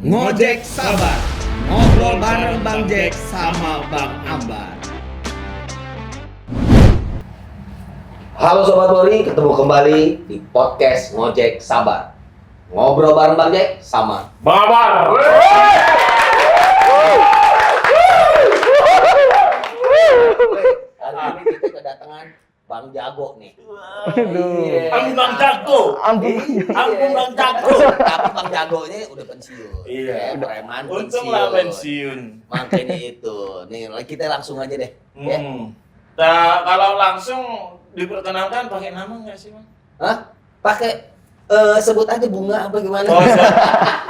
Ngojek Sabar, ngobrol bareng Bang Jack sama Bang Ambar. Halo Sobat Mori, ketemu kembali di podcast Ngojek Sabar. Ngobrol bareng Bang Jack sama Bang Ambar. Hari ini kita kedatangan Bang Jago nih. Ampun Bang Jago. Ampun Bang Jago. Tapi Bang Jago ini udah pensiun. Iya. Preman Untung lah pensiun. Makanya itu. Nih, kita langsung aja deh. Ya. Nah, kalau langsung diperkenalkan pakai nama nggak sih, Bang? Hah? Pakai sebut aja bunga apa gimana? Oh,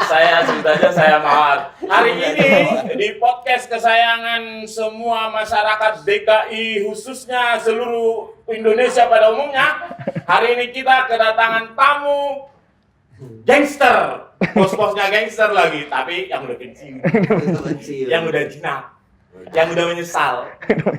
saya sebut aja saya Mawar. Hari ini di podcast kesayangan semua masyarakat DKI, khususnya seluruh Indonesia pada umumnya, hari ini kita kedatangan tamu gangster. Bos-bosnya gangster lagi, tapi yang udah pensiun. Yang udah jinak. Yang udah menyesal.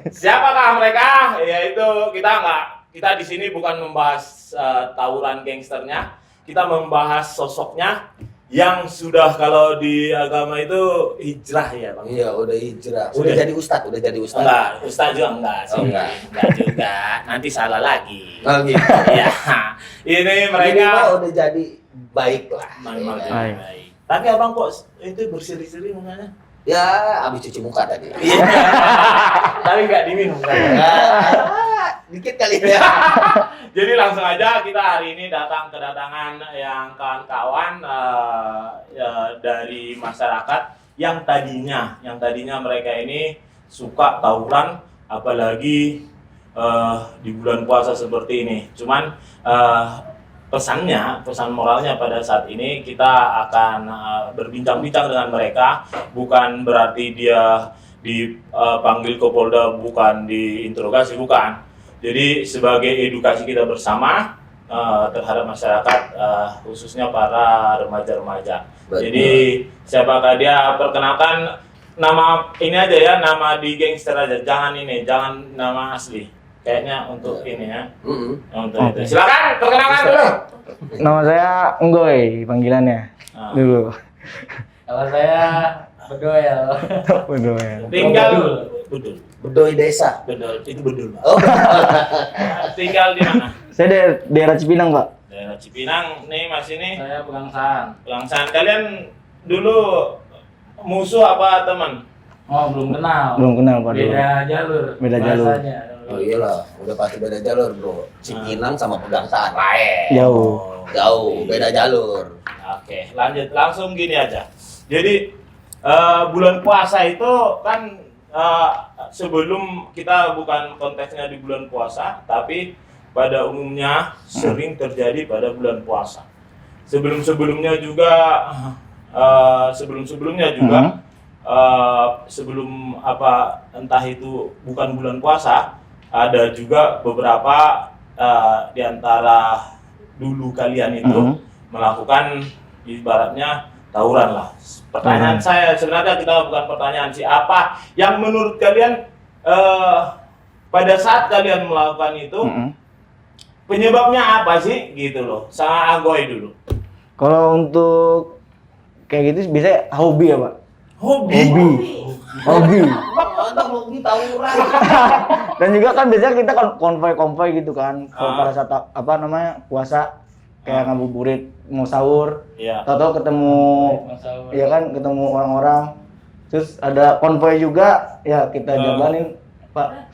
Siapakah mereka? Yaitu kita di sini bukan membahas tawuran gangsternya, kita membahas sosoknya yang sudah kalau di agama itu hijrah ya, Bang. Iya, udah hijrah. Udah jadi ustad. Enggak, ustaz juga enggak sih. Oh, enggak juga. Nanti salah lagi. Oh, gitu. Iya. Ini mereka Ini mah udah jadi baik lah. baik. Tapi Abang kok itu berseri-seri mukanya? Ya, habis cuci muka tadi. Iya. Tapi enggak diminum kan? Dikit kali ya. Jadi langsung aja kita hari ini kedatangan yang kawan-kawan dari masyarakat yang tadinya mereka ini suka tawuran, apalagi di bulan puasa seperti ini. Cuman pesan moralnya pada saat ini kita akan berbincang-bincang dengan mereka, bukan berarti dia dipanggil ke Polda, bukan diinterogasi, bukan. Jadi sebagai edukasi kita bersama terhadap masyarakat, khususnya para remaja-remaja. Betul. Jadi siapakah dia, perkenalkan nama ini aja ya, nama di gangster aja, jangan nama asli. Kayaknya untuk ini ya. Untuk itu. Silakan perkenalkan dulu. Nama saya Enggoy panggilannya dulu. Kalau saya Bedoel. Bedoel. Tinggal Bedul. Bedoy desa. Bedul, itu Bedul, Pak. Oh. Tinggal di mana? Saya daerah Cipinang, Pak. Daerah Cipinang, nih Mas ini. Saya Pegangsaan. Pegangsaan. Kalian dulu musuh apa teman? Oh, belum kenal. Belum kenal, Pak. dulu. Beda jalur. Beda jalur. bahasanya. Oh iyalah, udah pasti beda jalur, Bro. Cipinang sama Pegangsaan lain. Jauh, beda jalur. Oke, lanjut langsung gini aja. Jadi bulan puasa itu kan sebelum kita bukan konteksnya di bulan puasa, tapi pada umumnya sering terjadi pada bulan puasa. Sebelum-sebelumnya juga sebelum apa entah itu bukan bulan puasa, ada juga beberapa di antara dulu kalian itu melakukan ibaratnya tawuran lah. Pertanyaan saya sebenarnya kita bukan pertanyaan siapa yang menurut kalian pada saat kalian melakukan itu penyebabnya apa sih gitu loh. Sama Agoy dulu. Kalau untuk kayak gitu bisa hobi ya, Pak? Hobi. Ada hobi tawuran. Dan juga kan biasanya kita kan konvoy gitu kan. Kalau pada saat puasa kayak ngabuburit mau sahur. Iya. Tahu-tahu ketemu ya kan, ketemu orang-orang. Terus ada konvoy juga, ya kita jabanin, Pak.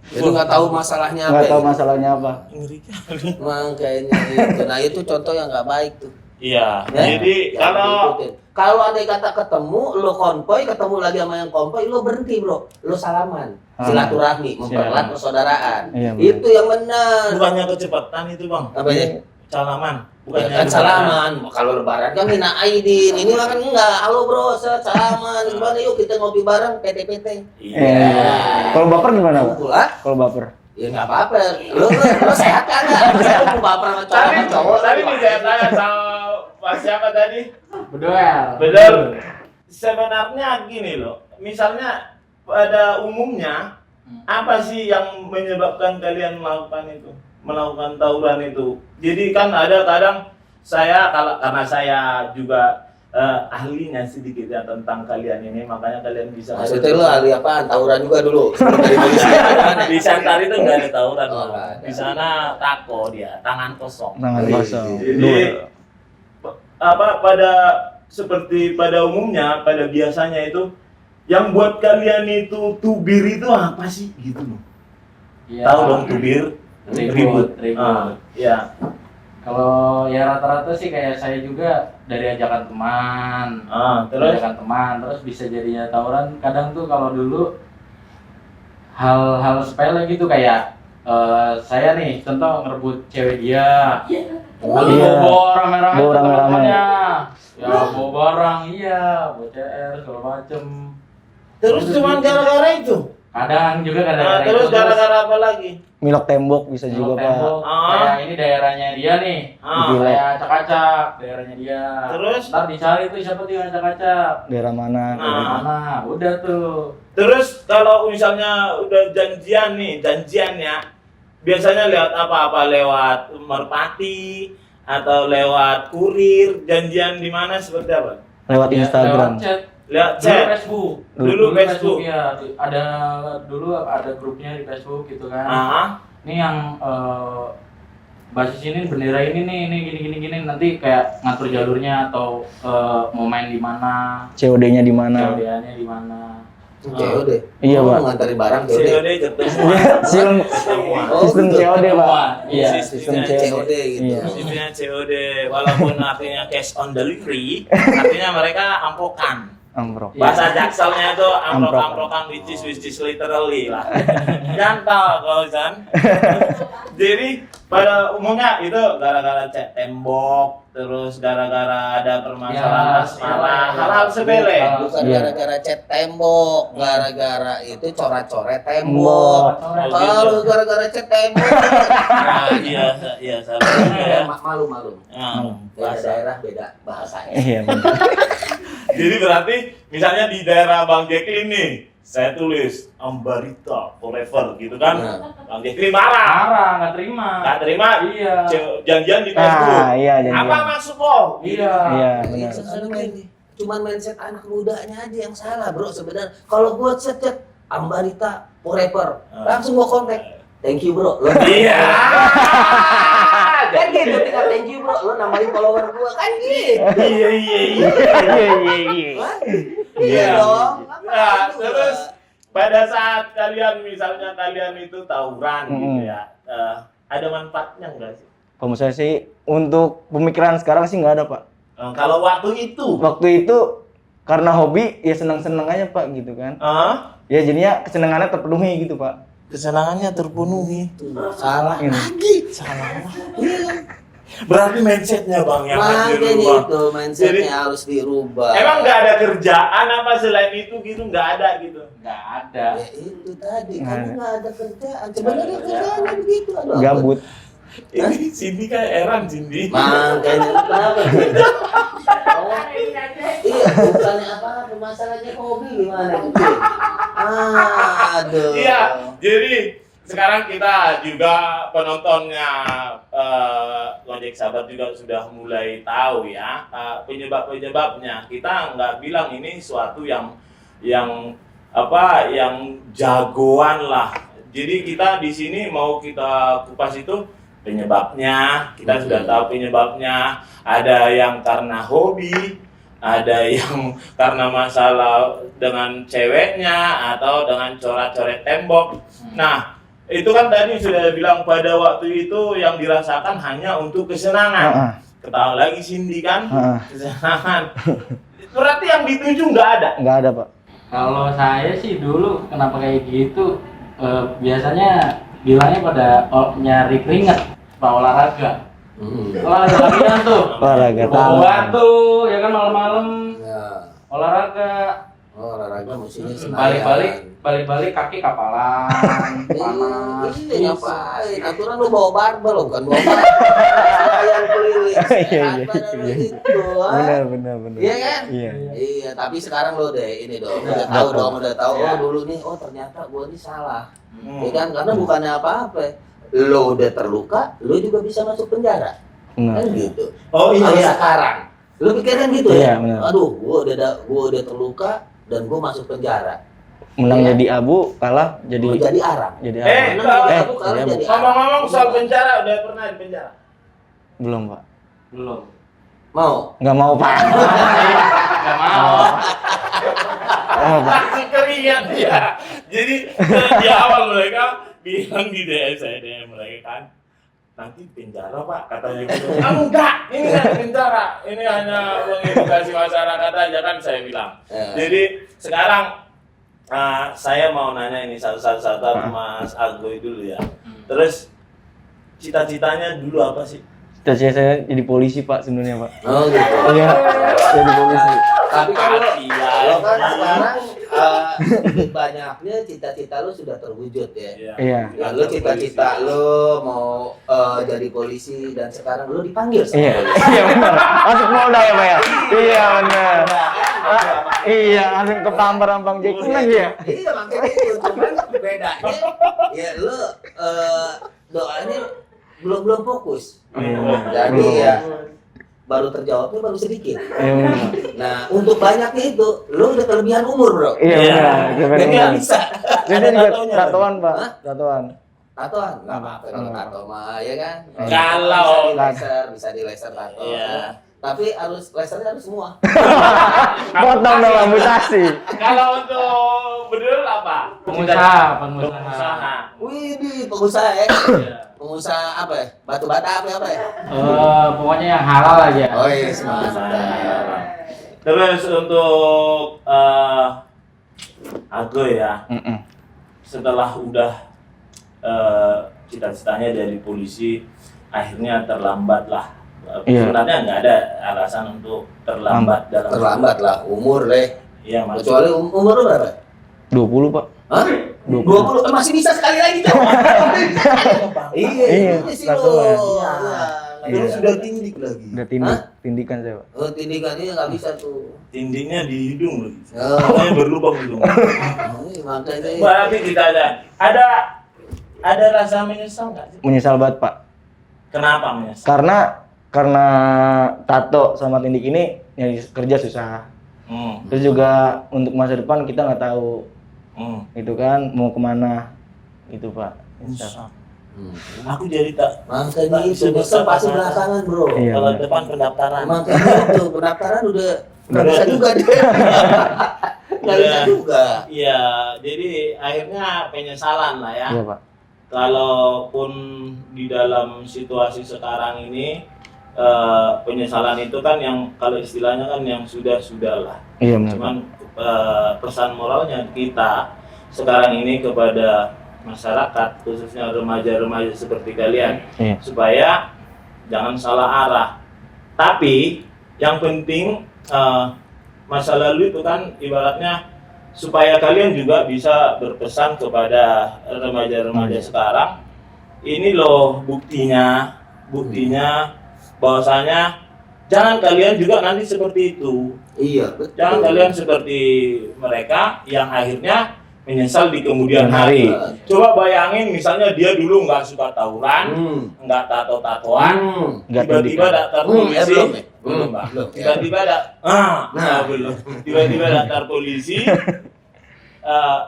Jadi nggak tahu masalahnya apa. Nggak tahu ya. masalahnya apa. Ngeri kali. Makanya itu. Nah, itu contoh yang nggak baik tuh. Iya. Ya? Jadi Jangan diikutin. Kalau ada kata ketemu, lo konvoy, ketemu lagi sama yang konvoy, lo berhenti, Bro. Lo salaman. Silaturahmi, mempererat persaudaraan. Iya, benar. Itu yang benar. bukannya kecepatan itu, Bang. Apa ya? Salaman. Ya kan salaman. Kalau lebaran kan mina aidin. Ini mah kan enggak. Halo bro, salaman. Gimana yuk kita ngopi bareng PT-PT. Iya. Kalau baper gimana, Pak? Kumpul ah? Kalau baper. Ya enggak apa-apa. Lo sehat kan enggak? Saya mau baper sama cowok. Tadi nih saya tanya sama Pak siapa tadi? Bedoel. Betul. Sebenarnya gini loh. Misalnya pada umumnya apa sih yang menyebabkan kalian melakukan itu? Melakukan tawuran itu. Jadi kan ada kadang karena saya juga ahlinya sedikit ya tentang kalian ini, makanya kalian bisa. Maksudnya lu ahli apaan? Tawuran juga dulu. Sebelum dari polisi. Di Santari itu nggak ada tawuran. Oh, Bro. nggak ada. Di sana tako dia, tangan kosong. Tangan kosong. Jadi seperti pada umumnya, pada biasanya itu yang buat kalian itu tubir itu apa sih gitu loh? Iya. Tahu dong tubir? Ribut. Ya. Kalau ya rata-rata sih kayak saya juga dari ajakan teman. Terus? Ajakan teman, terus bisa jadinya tawuran. Kadang tuh kalau dulu hal-hal sepele gitu kayak saya nih contoh ngerebut cewek dia. Lalu Iya. bawa rame-rame Bawa ke rame-rame. teman-temannya. Ya bawa barang, iya, bawa CR segala macem. Terus cuman gara-gara itu? Kadang juga kadang-kadang Terus itu, gara-gara apa lagi? Milok tembok bisa juga, Pak. tembok, kayak ini daerahnya dia nih. Gila. Kayak acak-acak daerahnya dia. Terus? Ntar dicari tuh siapa tuh yang acak-acak. Daerah mana? Dari mana? Udah tuh. Terus kalau misalnya udah janjian ya, biasanya lewat apa Lewat merpati atau lewat kurir? Janjian di mana seperti apa? Lewat Ya, Instagram. lewat chat. Lewat Dulu chat. Facebook. Dulu Facebook. Ya, dulu ada grupnya di Facebook gitu kan. Ini yang basis ini bendera ini nih, ini gini nanti kayak ngatur jalurnya atau mau main di mana, COD-nya di mana? COD-nya di mana. COD. Iya, Pak. Nganterin barang COD. COD ketemu. Sistem sistem COD, Pak. Iya. Sistem COD gitu. Iya. Sistemnya COD, walaupun artinya cash on delivery, artinya mereka ampokan. Amprok. Bahasa jakselnya itu Amprok. amprok-amprokan, which is literally lah. Jantal kalau San. Jadi pada umumnya itu gara-gara cat tembok, terus gara-gara ada permasalahan asmara, hal-hal sepele. Bukan Iya. gara-gara cat tembok, gara-gara itu coret-coret tembok. Coret-coret. Kalau gara-gara cat tembok, Nah, iya salah ya. malu-malu. Nah, Beda daerah beda bahasanya. Iya, benar. Jadi berarti misalnya di daerah Bang Jacqueline nih, saya tulis Ambarita Forever gitu kan. Nah. Bang Jacqueline marah, Nggak terima. nggak terima. Iya. Janjian di Facebook. Iya, janjian. Apa maksud lo? Iya. Iya, Nah, benar. itu kan cuman mindset anak mudanya aja yang salah, bro. Sebenarnya kalau gua chat Ambarita Forever, langsung gua kontak. Thank you, bro. Lo Iya. kan gitu, tinggal thank you, bro. Lo nambahin follower gua kan gitu. Iya. Hah? Iya. Iya dong. Nah, terus pada saat misalnya kalian itu tawuran gitu ya, ada manfaatnya nggak sih? Kalau saya sih untuk pemikiran sekarang sih nggak ada, Pak. Kalau waktu itu, Waktu itu karena hobi ya senang-senang aja, Pak, gitu kan. Ya jadinya kesenangannya terpenuhi gitu, Pak. kesenangannya terpenuhi. Salah Ini. lagi. Salah. Berarti mindsetnya bang yang harus Makanya dirubah. itu mindsetnya Jadi, harus dirubah. Emang nggak ada kerjaan apa selain itu gitu? Nggak ada gitu. Nggak ada. Ya itu tadi, Nggak kamu ada. nggak ada kerjaan. Sebenarnya kerjaannya begitu. Aduh, Gabut. Ini Cindy kayak Eran Cindy. Makanya kenapa? Oh, iya, bukannya apa-apa, masalahnya hobi gimana? Aduh. Iya, jadi sekarang kita juga penontonnya Gojek Sahabat juga sudah mulai tahu ya penyebab-penyebabnya. Kita nggak bilang ini suatu yang jagoan lah. Jadi kita di sini mau kita kupas itu penyebabnya. Kita sudah tahu penyebabnya. Ada yang karena hobi, ada yang karena masalah dengan ceweknya atau dengan coret-coret tembok. Nah, itu kan tadi sudah bilang pada waktu itu yang dirasakan hanya untuk kesenangan. Ketahui lagi Cindy kan, kesenangan. Berarti yang dituju nggak ada? Nggak ada, Pak. Kalau saya sih dulu kenapa kayak gitu, biasanya bilangnya pada nyari keringat, Pak, olahraga. Olahraga latihan tuh. Olahraga Bawa tangan. batu, ya kan malam-malam Ya. olahraga. Oh, olahraga musuhnya senayan. Balik-balik kaki kapalan, panas. Iya, ngapain? Aturan lu bawa barbel, bukan bawa barbel. Senayan keliling. Iya. Itu, Benar. Iya kan? Iya. Iya, tapi sekarang lo deh ini dong, udah tahu. Oh dulu nih, oh ternyata gua nih salah, ya kan? Karena bukannya apa-apa, lo udah terluka, lo juga bisa masuk penjara, Benar. kan gitu. Oh Kalau sekarang, Lu pikirkan gitu Iya, ya? benar. Aduh, gua udah terluka dan gua masuk penjara. Menang Iya. jadi abu, kalah jadi Gua jadi arang. jadi Eh, apa? Menang jadi abu, kalah jadi jadi abu. arang. Ngomong-ngomong soal penjara, udah pernah di penjara? Belum, Pak. Belum. Mau? Nggak mau, Pak. Nggak mau. Oh, Pak. Masih keringat ya. Jadi di awal mereka bilang di DSD mereka kan, nanti penjara Pak katanya gitu. Enggak, ini nggak penjara, ini hanya mengedukasi masyarakat aja kan saya bilang. Ya. Jadi sekarang saya mau nanya ini satu-satu Mas Agoy dulu ya. Terus cita-citanya dulu apa sih? Cita-cita saya jadi polisi, Pak, sebenarnya, Pak. Oh gitu. Iya, jadi polisi. Tapi kan lo kan Iya. sekarang banyaknya cita-cita lo sudah terwujud ya. Iya. Ya, lo cita-cita lo mau jadi polisi dan sekarang lo dipanggil sama Iya. polisi. Iya benar. Masuk Polda ya, Pak ya? Iya benar. Iya, langsung ke Tampar Bang Jack lagi ya. Iya makanya itu cuman bedanya ya lo doanya belum fokus. Jadi ya baru terjawabnya baru sedikit. Iya benar. Nah untuk banyaknya itu lo udah kelebihan umur bro. Iya benar. Iya Jadi nggak benar. bisa. Jadi Ada juga tatonya, tatoan, Pak. Hah? Tatoan. Tatoan nggak apa-apa kalau tato mah ya kan. Kalau- bisa di laser tato. Iya. Ya. Tapi harus lasernya harus semua. Potong dong amputasi. Kalau untuk bedul apa? Pengusaha. Pengusaha. Wih, pengusaha ya. Iya. Pengusaha apa ya? Batu bata apa ya? Pokoknya yang halal aja. Oh iya, mantap. Terus untuk Agoy ya, Heeh. setelah udah cita-citanya dari polisi, akhirnya terlambat lah. Iya. Sebenarnya nggak ada alasan untuk terlambat dalam Terlambat lah umur leh. Iya mas. Kecuali umur lu berapa? 20, Pak. Hah? 20 masih bisa sekali lagi tuh. Iya, Iya, ini sih satu lo. lah. Iya. Lu Iya. sudah tindik lagi. Udah Hah? tindikan saya, Pak. Oh, tindikannya nggak bisa tuh. Tindingnya di hidung loh. Oh. Makanya berlubang hidung. Ini makanya Berarti kita ada rasa menyesal nggak sih? Menyesal banget, Pak. Kenapa menyesal? Karena tato sama tindik ini nyari kerja susah. Terus juga untuk masa depan kita nggak tahu itu kan mau kemana gitu, Pak. Menyesal. Aku jadi tak. makanya itu besok pasti belakangan, Bro. Iya, Kalau benar. depan pendaftaran. Makanya itu pendaftaran udah nggak bisa juga deh. Nggak bisa Udah. juga. Iya, jadi akhirnya penyesalan lah ya. Iya, Pak. Kalaupun di dalam situasi sekarang ini penyesalan itu kan yang kalau istilahnya kan yang sudah lah. Iya, benar, Pak. Cuman pesan moralnya kita sekarang ini kepada masyarakat khususnya remaja-remaja seperti kalian Iya. supaya jangan salah arah. Tapi yang penting masa lalu itu kan ibaratnya supaya kalian juga bisa berpesan kepada remaja-remaja sekarang. Ini loh buktinya bahwasanya jangan kalian juga nanti seperti itu. Iya, betul. Jangan kalian seperti mereka yang akhirnya menyesal di kemudian hari. Coba bayangin misalnya dia dulu nggak suka tawuran, nggak tato-tatoan, Nggak tiba-tiba tindikan. daftar polisi. belum, ya? Belum, Pak. Belum, ya. Tiba-tiba belum. Tiba-tiba daftar polisi,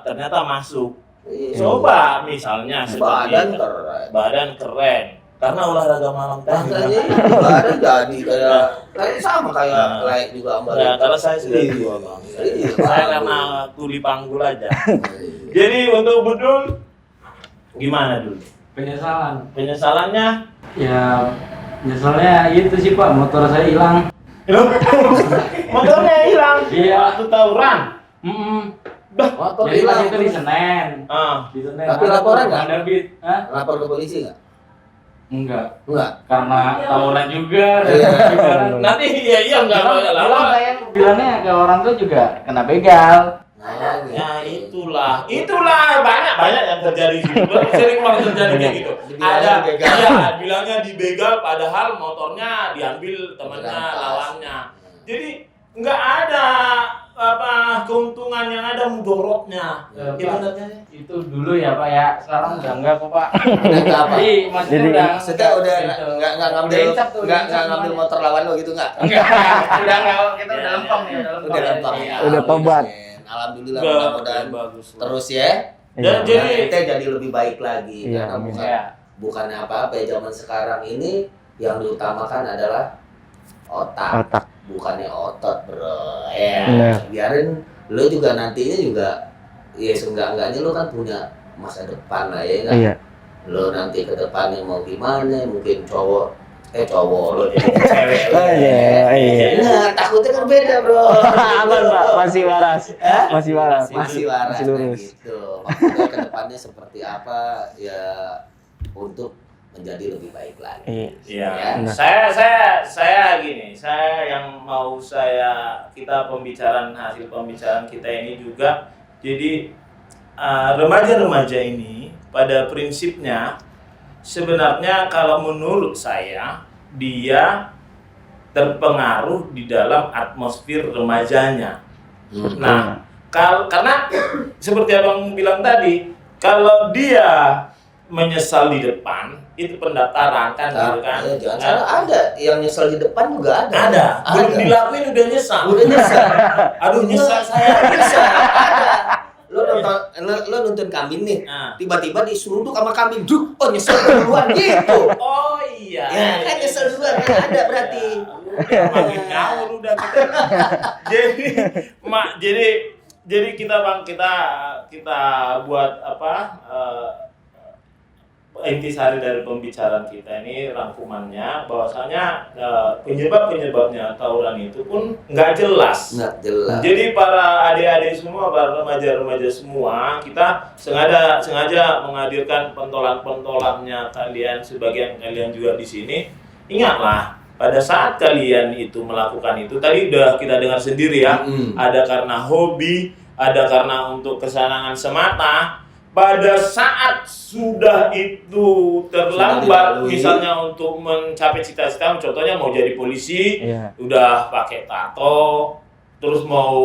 ternyata masuk. Iya. Coba misalnya seperti Badan keren. badan keren karena olahraga malam tadi. Makanya badan jadi kayak sama kayak layak juga sama Ya, karena saya sudah Iya. tua bang. Iya, Saya bagus. karena kuli panggul aja. Jadi untuk Bedul gimana dulu? Penyesalan. Penyesalannya? Ya, nyesalnya itu sih Pak, motor saya hilang. Motornya hilang. Iya. Waktu tawuran. Motor Jadi pas hilang. itu di Senen. Ah, Di Senen. Tapi ada laporan tuh nggak? Honda Beat. Hah? Lapor ke polisi nggak? Enggak. Enggak. Karena tawuran juga. Iya. nanti iya nggak boleh Bilang lama. saya bilangnya ke orang tuh juga kena begal. Ya itulah banyak yang terjadi gitu. Sering banget terjadi kayak gitu. Dibilangnya Ada, dibegal. iya, bilangnya dibegal padahal motornya diambil temannya Dirampas. lawannya. Jadi nggak ada keuntungan jangan yang ada mudorotnya. Gimana kan? Itu dulu ya Pak ya, sekarang udah enggak kok Pak. Udah apa? Jadi maksudnya Jadi, udah Maksudnya udah gitu. nggak ngambil Udah insaf tuh, nggak insaf ngambil semuanya. motor lawan lo gitu nggak? Enggak, udah enggak, kita udah Ya, lempeng ya. ya, Udah lempeng ya. Udah tobat. Alhamdulillah, Udah, mudah-mudahan bagus. terus ya. Dan Iya. jadi kita jadi lebih baik lagi. Iya, Karena amin. Ya. bukannya apa-apa ya, zaman sekarang ini yang diutamakan adalah Otak. bukannya otot, bro. Ya, Bener. biarin lo juga nantinya juga ya seenggak-enggaknya lo kan punya masa depan lah ya kan. Iya. Lo nanti ke depannya mau gimana, mungkin cowok lo jadi cewek lo. Oh, iya. Nah, takutnya kan beda, bro. Aman Pak, masih waras. Hah? Masih waras. Masih waras, Masih lurus. nah gitu. Maksudnya ke depannya seperti apa ya untuk menjadi lebih baik lagi. Iya. Iya, Benar. saya gini, saya yang mau kita hasil pembicaraan kita ini juga, jadi remaja-remaja ini pada prinsipnya sebenarnya kalau menurut saya dia terpengaruh di dalam atmosfer remajanya. Nah, karena seperti abang bilang tadi, kalau dia menyesal di depan itu pendaftaran kan gitu kan. Ya, jangan salah, ada yang nyesel di depan juga ada. Ada. Belum Ada. dilakuin udah nyesal. Udah nyesel. Aduh nyesal saya. Bisa. Ada. Lo nonton kambing nih. Nah. Tiba-tiba diseruduk sama kambing. Duh, oh nyesel duluan gitu. Oh iya. Ya, kan nyesel duluan kan ada berarti. Udah makin ngawur udah kita. Jadi kita buat apa? Intisari dari pembicaraan kita ini rangkumannya bahwasanya penyebabnya tawuran itu pun nggak jelas. Nggak jelas. Jadi para adik-adik semua, para remaja-remaja semua, kita sengaja menghadirkan pentolan-pentolannya kalian, sebagian kalian juga di sini. Ingatlah, pada saat kalian itu melakukan itu, tadi udah kita dengar sendiri ya, ada karena hobi, ada karena untuk kesenangan semata. Pada saat sudah itu terlambat, misalnya untuk mencapai cita-cita, contohnya mau jadi polisi, Iya. udah pakai tato, terus mau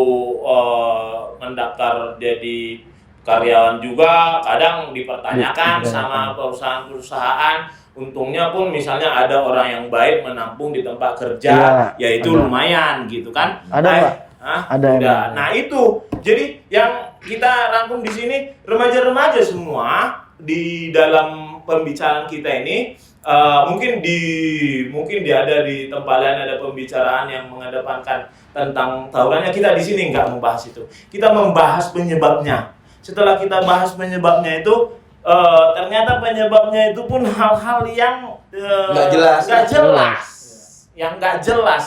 mendaftar jadi karyawan juga, kadang dipertanyakan Iya, sama perusahaan-perusahaan. Untungnya pun misalnya ada orang yang baik menampung di tempat kerja, Iya, yaitu ada. lumayan gitu kan. Ada, Pak. Hah? Ada Udah. emang. Nah itu, jadi yang kita rangkum di sini remaja-remaja semua di dalam pembicaraan kita ini, mungkin ada di tempat lain ada pembicaraan yang mengedepankan tentang tawurannya. Kita di sini nggak membahas itu. Kita membahas penyebabnya. Setelah kita bahas penyebabnya itu, ternyata penyebabnya itu pun hal-hal yang Nggak jelas. Yang nggak jelas.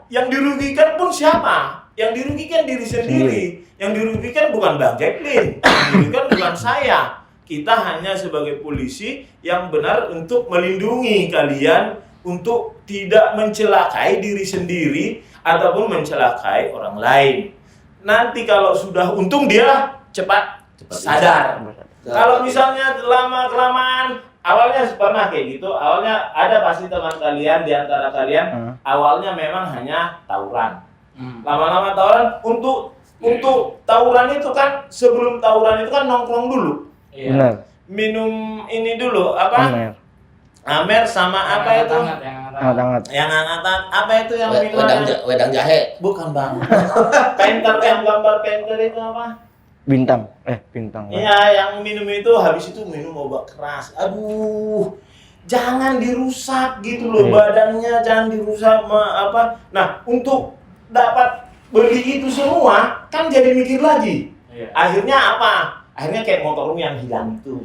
Yang dirugikan pun siapa? Yang dirugikan diri sendiri. Yang dirugikan bukan Bang Jacqueline. Yang dirugikan bukan saya. Kita hanya sebagai polisi yang benar untuk melindungi kalian untuk tidak mencelakai diri sendiri ataupun mencelakai orang lain. Nanti kalau sudah untung dia cepat sadar. Kalau misalnya lama-kelamaan, awalnya pernah kayak gitu, awalnya ada pasti teman kalian, di antara kalian, awalnya memang hanya tawuran. Lama-lama tawuran, untuk tawuran itu kan, sebelum tawuran itu kan nongkrong dulu. Iya. Benar. Minum ini dulu, apa? Amer. Amer sama apa itu? Hangat-hangat. Yang hangat, apa itu yang minuman? Wedang jahe. Bukan bang. Painter, yang gambar painter itu apa? Bintang. Bintang. Iya, yang minum itu habis itu minum obat keras. Aduh, jangan dirusak gitu loh, Iya. badannya jangan dirusak apa. Nah, untuk dapat beli itu semua kan jadi mikir lagi. Iya. Akhirnya apa? Akhirnya kayak motormu yang hilang itu.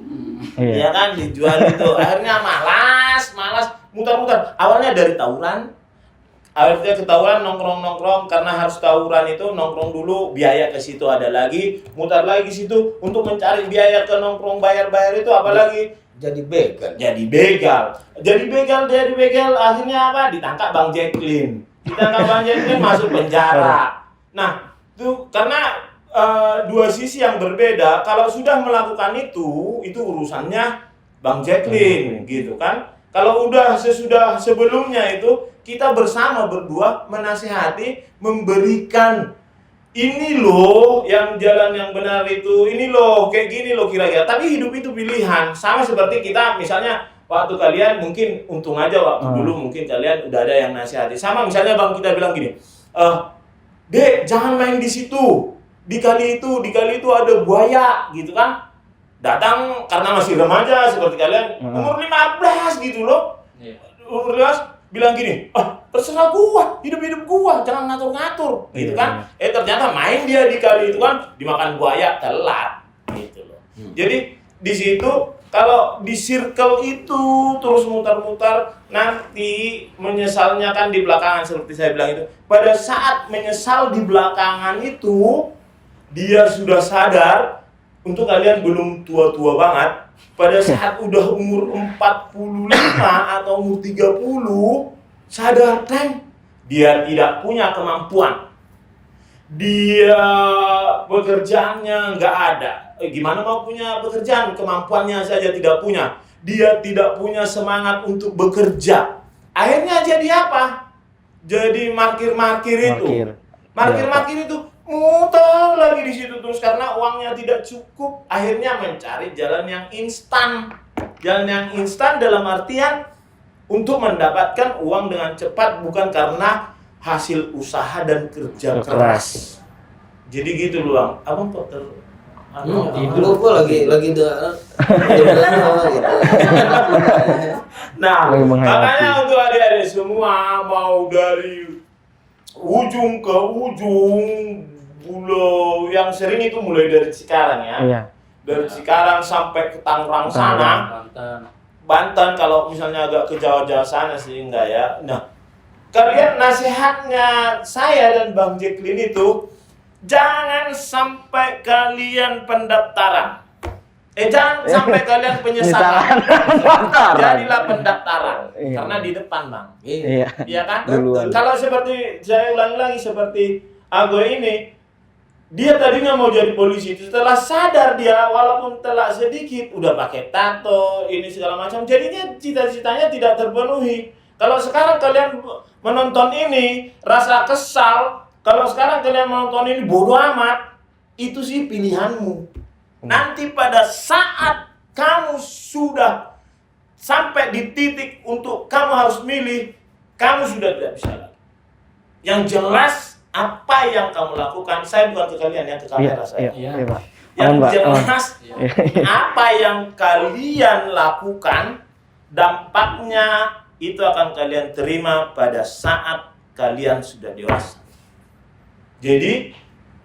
Iya. Ya kan dijual itu. Akhirnya malas muter-muter. Awalnya dari tawuran. Akhirnya ketahuan nongkrong karena harus tawuran itu nongkrong dulu, biaya ke situ ada lagi, mutar lagi situ untuk mencari biaya ke nongkrong bayar itu apalagi Jadi begal. jadi begal akhirnya apa? Ditangkap Bang Jacqueline. Ditangkap Bang Jacqueline masuk penjara. Nah, itu karena dua sisi yang berbeda. Kalau sudah melakukan itu urusannya Bang Jacqueline gitu kan. Kalau udah sesudah sebelumnya itu kita bersama berdua menasihati, memberikan ini loh yang jalan yang benar itu, ini loh kayak gini loh kira-kira. Tapi hidup itu pilihan, sama seperti kita misalnya waktu kalian mungkin untung aja waktu dulu mungkin kalian udah ada yang nasihati. Sama misalnya bang kita bilang gini, Dek jangan main di situ, di kali itu ada buaya gitu kan. Datang karena masih remaja seperti kalian, umur 15 gitu loh. Umur 15 bilang gini, terserah gua, hidup gua, jangan ngatur-ngatur, gitu kan? Ternyata main dia di kali itu kan, dimakan buaya, telat, gitu loh. Jadi di situ kalau di circle itu terus mutar-mutar, nanti menyesalnya kan di belakangan seperti saya bilang itu. Pada saat menyesal di belakangan itu, dia sudah sadar, untuk kalian belum tua-tua banget, pada saat udah umur 45 atau umur 30, sadar dia tidak punya kemampuan. Dia pekerjaannya nggak ada. Gimana mau punya pekerjaan? Kemampuannya saja tidak punya. Dia tidak punya semangat untuk bekerja. Akhirnya jadi apa? Jadi markir-markir itu. Markir-markir itu muter lagi di situ terus karena uangnya tidak cukup, akhirnya mencari jalan yang instan. Jalan yang instan dalam artian untuk mendapatkan uang dengan cepat, bukan karena hasil usaha dan kerja keras. Jadi gitu loh, abang kok Dulu gua lagi gitu. Nah, makanya untuk adik-adik semua mau dari ujung ke ujung Pulau yang sering itu mulai dari Cikarang ya. Iya. Dari Cikarang sampai ke Tangerang sana. Banten kalau misalnya agak ke Jawa-Jawa sana sih enggak ya. Nah, kalian nasihatnya saya dan Bang Jacqueline itu jangan sampai kalian pendaftaran. Jangan sampai kalian penyesalan. Jadilah pendaftaran. Iya. Karena di depan, Bang. Iya. Iya kan? Duluan. Kalau seperti saya ulangi lagi seperti Ago ini, dia tadinya mau jadi polisi, setelah sadar dia walaupun telah sedikit udah pakai tato ini segala macam, jadinya cita-citanya tidak terpenuhi. Kalau sekarang kalian menonton ini rasa kesal, kalau sekarang kalian menonton ini bodoh amat, itu sih pilihanmu. Nanti pada saat kamu sudah sampai di titik untuk kamu harus milih, kamu sudah tidak bisa lagi. Yang jelas apa yang kamu lakukan, saya bukan ke kalian ya, ke kamera saya. Iya, Pak. Yang Pak. jelas apa yang kalian lakukan, dampaknya itu akan kalian terima pada saat kalian sudah dewasa. Jadi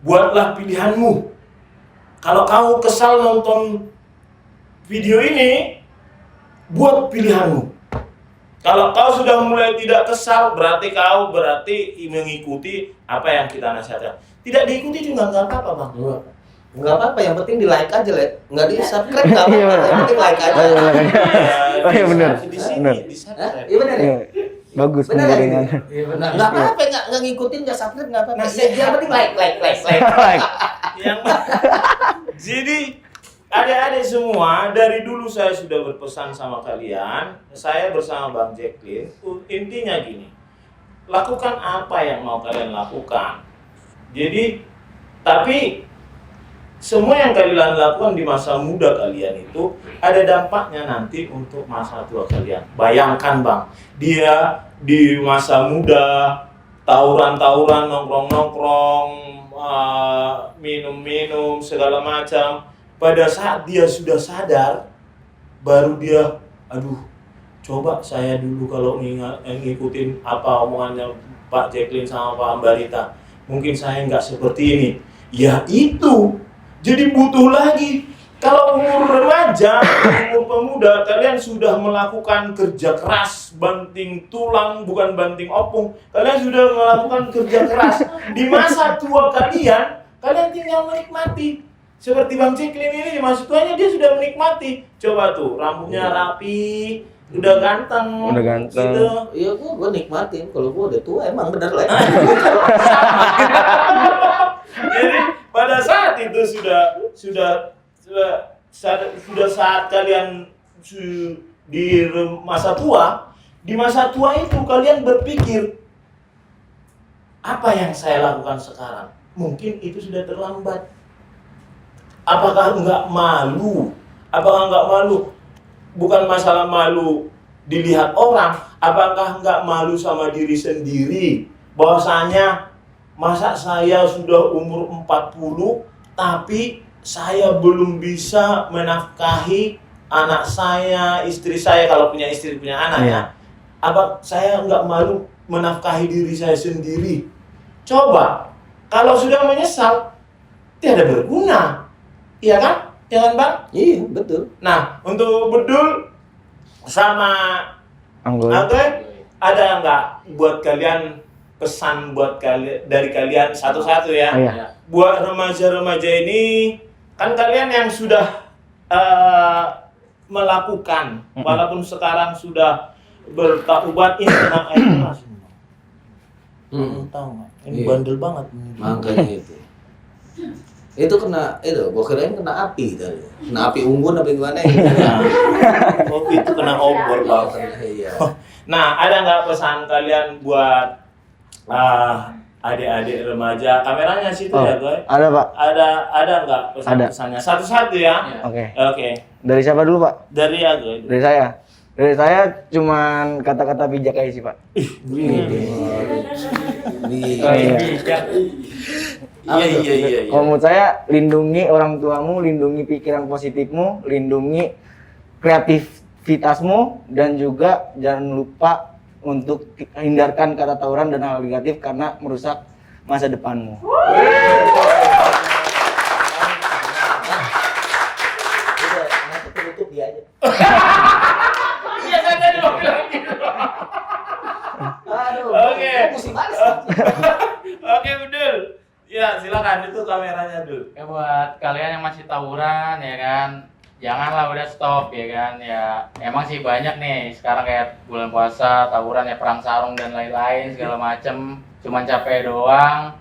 buatlah pilihanmu. Kalau kamu kesal nonton video ini, buat pilihanmu. Kalau kau sudah mulai tidak kesal, berarti kau mengikuti apa yang kita nasihatkan. Tidak diikuti juga nggak apa-apa, Bang. Nggak apa-apa, yang penting di like aja, Le. Nggak di subscribe nggak apa-apa, yang penting like aja. Oh iya benar. Di sini, Benar. di subscribe. Iya benar ya? Bagus Benar penggorengan. Iya benar. Nggak apa-apa, nggak ngikutin, nggak subscribe nggak apa-apa. Yang penting like. Yang jadi adik-adik semua, dari dulu saya sudah berpesan sama kalian, saya bersama Bang Jacqueline, intinya gini, lakukan apa yang mau kalian lakukan. Jadi, tapi semua yang kalian lakukan di masa muda kalian itu ada dampaknya nanti untuk masa tua kalian. Bayangkan Bang, dia di masa muda tawuran-tawuran, nongkrong-nongkrong, minum-minum segala macam. Pada saat dia sudah sadar, baru dia, aduh, coba saya dulu kalau ngikutin apa omongannya Pak Jacqueline sama Pak Ambarita, mungkin saya nggak seperti ini. Ya itu, jadi butuh lagi. Kalau umur remaja, umur pemuda, kalian sudah melakukan kerja keras, banting tulang, bukan banting opung. Kalian sudah melakukan kerja keras. Di masa tua kalian tinggal menikmati. Seperti Bang Jacqueline ini di masa tuanya dia sudah menikmati. Coba tuh, rambutnya rapi, udah ganteng. Udah ganteng. Gitu. Iya, gua nikmatin. Kalau gua udah tua emang bener lah. Jadi pada saat itu sudah saat kalian di masa tua, di masa tua itu kalian berpikir apa yang saya lakukan sekarang? mungkin itu sudah terlambat. Apakah enggak malu? Apakah enggak malu? Bukan masalah malu dilihat orang, apakah enggak malu sama diri sendiri? Bahwasanya masa saya sudah umur 40 tapi saya belum bisa menafkahi anak saya, istri saya kalau punya istri, punya anak ya. Apa saya enggak malu menafkahi diri saya sendiri? Coba, kalau sudah menyesal, tidak berguna. Iya kan? Iya kan, Bang? Iya, betul. Nah, untuk Bedul sama Anggoy. ada nggak buat kalian pesan buat kalian dari kalian satu-satu ya? Iya. Buat remaja-remaja ini, kan kalian yang sudah melakukan, walaupun sekarang sudah bertaubat, ini kena air keras. Tahu nggak? Ini Iya. bandel banget. Makanya itu. Itu kena, gua kirain kena api tadi. Kena api unggun apa gimana gitu. Oh, itu kena obor bang. Iya. Nah, ada nggak pesan kalian buat adik-adik remaja? Kameranya situ ya, Boy? Ada, Pak. Ada nggak pesan-pesannya? Satu-satu ya. Oke. Oke. Dari siapa dulu, Pak? Dari Agoy. Dari saya. Dari saya cuman kata-kata bijak aja sih, Pak. Iya. Kalau menurut saya, lindungi orang tuamu, lindungi pikiran positifmu, lindungi kreativitasmu, dan juga jangan lupa untuk hindarkan kata tawuran dan hal negatif karena merusak masa depanmu. Udah, nanti penutup dia aja. Iya, saya tadi mau bilang gitu. Aduh, Oke. Musim balas. Oke, Bedul. Ya, silakan itu kameranya dulu. Ya buat kalian yang masih tawuran ya kan, janganlah udah stop ya kan. Ya emang sih banyak nih sekarang kayak bulan puasa, tawuran ya, perang sarung dan lain-lain segala macem, cuman capek doang.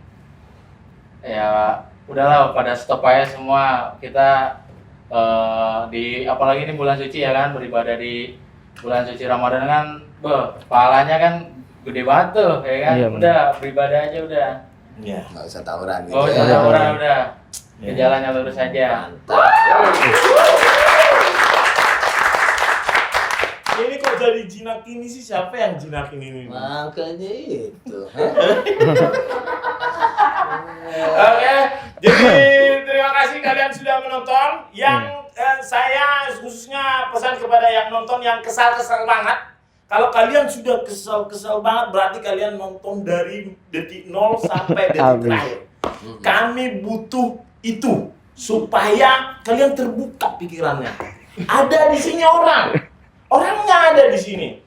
Ya udahlah pada stop aja semua. Kita di apalagi ini bulan suci ya kan, beribadah di bulan suci Ramadan kan, pahalanya kan gede banget tuh ya kan. Iya, Udah beribadah aja udah. Iya. Nggak usah tawuran gitu. Oh, ya. tawuran udah. Ya. Ke jalan yang lurus aja. Mantap. Ini kok jadi jinak ini sih? Siapa yang jinak ini? Makanya itu. Oke, jadi terima kasih kalian sudah menonton. Yang saya khususnya pesan kepada yang nonton yang kesal-kesal banget. Kalau kalian sudah kesal-kesal banget, berarti kalian nonton dari detik 0 sampai detik terakhir. Kami butuh itu supaya kalian terbuka pikirannya. Ada di sini orangnya ada di sini.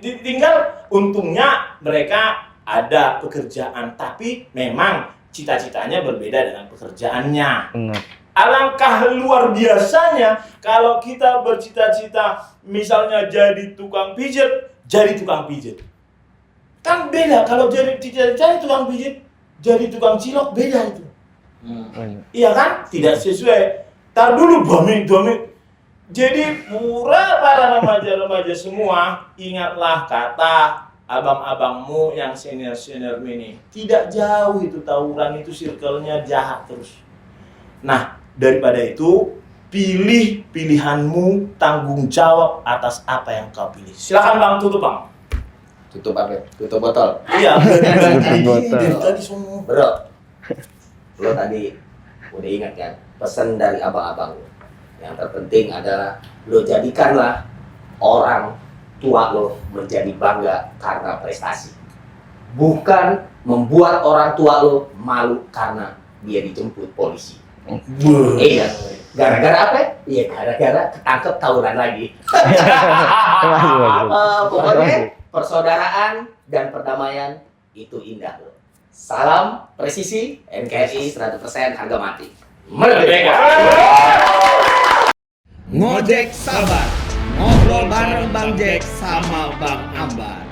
Tinggal untungnya mereka ada pekerjaan, tapi memang cita-citanya berbeda dengan pekerjaannya. Benar. Alangkah luar biasanya kalau kita bercita-cita misalnya jadi tukang pijat, jadi tukang pijat. Kan beda kalau jadi tukang pijat, jadi tukang cilok, beda itu. Iya kan? Tidak sesuai. Tar dulu domik. Jadi para remaja-remaja semua, ingatlah kata abang-abangmu yang senior-senior ini. Tidak jauh itu tawuran, itu circle-nya jahat terus. Nah, daripada itu, pilih pilihanmu, tanggung jawab atas apa yang kau pilih. Silakan Bang, tutup Bang. Tutup apa? Tutup botol. Iya, dari Botol. tadi semua. Bro, lo tadi udah ingat kan pesan dari abang-abang lo. Yang terpenting adalah lo jadikanlah orang tua lo menjadi bangga karena prestasi. Bukan membuat orang tua lo malu karena dia dijemput polisi. Iya. Gara-gara apa? Iya, gara-gara ketangkep tawuran lagi. Pokoknya persaudaraan dan perdamaian itu indah loh. Salam presisi, NKRI 100% harga mati. Merdeka. Ngojek sabar, ngobrol bareng Bang Jack sama Bang Ambar.